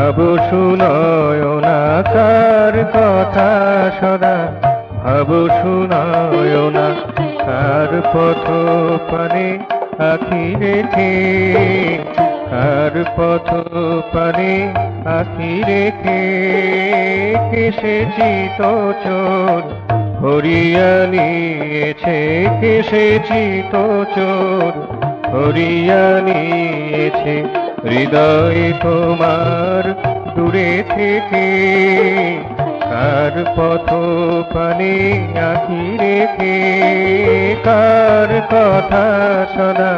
ভাব শুনয়নাকার কথা সদা, ভাব শুনয়না কার পথ পানে আখি রেখে, কার পথ পানে আখি রেখে কেসে চিত চোর হরিয়া নিয়েছে, কেসে চিত চোর হরিয়া নিয়েছে। হৃদয় তোমার দূরে থেকে কার পথ পানে আখি রেখে, কার কথা সদা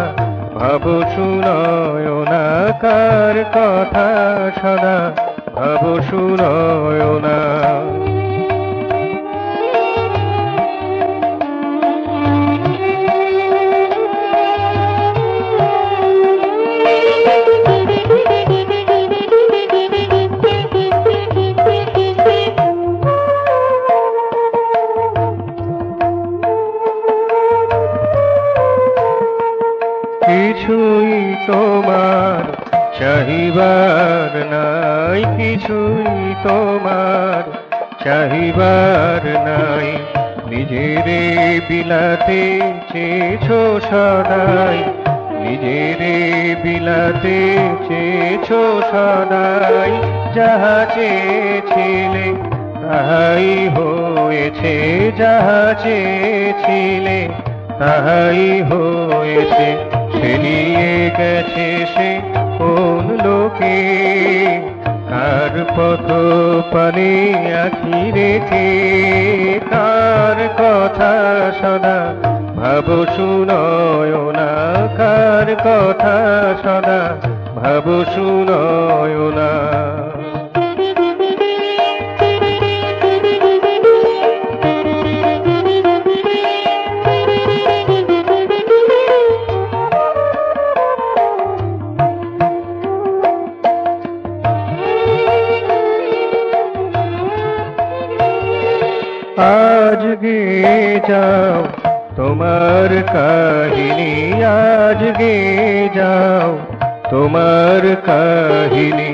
ভাব শুনয়না, কার কথা সদা ভাব শুনয়না। কিছুই তোমার চাহিবার নাই, কিছুই তোমার চাহিবার নাই। নিজেরে বিলাতে চেয়েছো সদাই, নিজেরে বিলাতে চেয়েছো সদাই। যাহা চেয়েছিলে তাহাই হয়েছে, যাহা চেয়েছিলে তাহাই হয়েছে। সে নিয়ে গেছে সে কোন লোকে, কার পথ পানে আখি রেখে, কার কথা সদা ভাব শুনয়না, কার কথা সদা ভাব শুনয়না। আজ গে যাও তোমার কাহিনী, আজ গে যাও তোমার কাহিনী।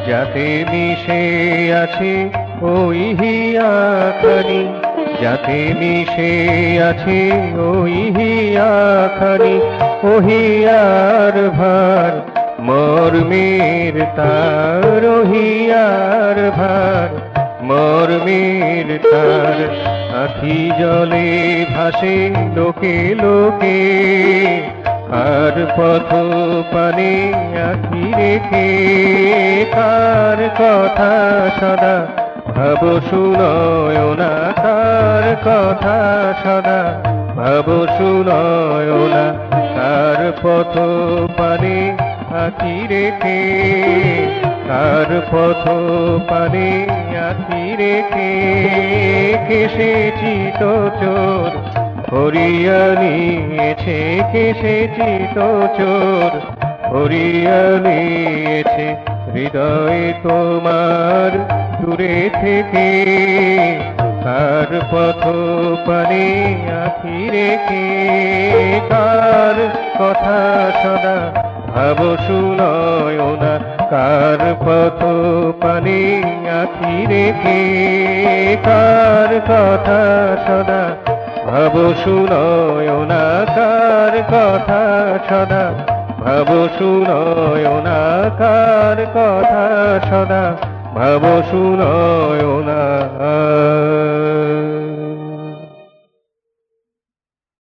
যাতে মিশে আছে ওই হিয়াখানি, যাতে মিশে আছে ওই হিয়াখানি। ওহিয়ার ভার মর্মের তার, ওহিয়ার ভার মর্মের তার। আখি জলে ভাসে লোকে লোকে, কার পথ পানে আখি রেখে, কার কথা সদা ভাব শুনয়না, কার কথা সদা ভাব শুনয়না। কার পথ পানে আখি রেখে, কার পথ পানে আখি রেখে কেসে চিত চোর হরিয়া নিয়েছে, কেসে চিত চোর হরিয়া নিয়েছে। হৃদয় তোমার দূরে থেকে কার পথ পানে আখি রেখে, কার কথা সদা ভাব শুনয়না, কার পথ পানে আখি রেখে, কার কথা সদা ভাব শুনয়না, কার কথা সদা ভাব শুনয়না, কার কথা সদা ভাব শুনয়না।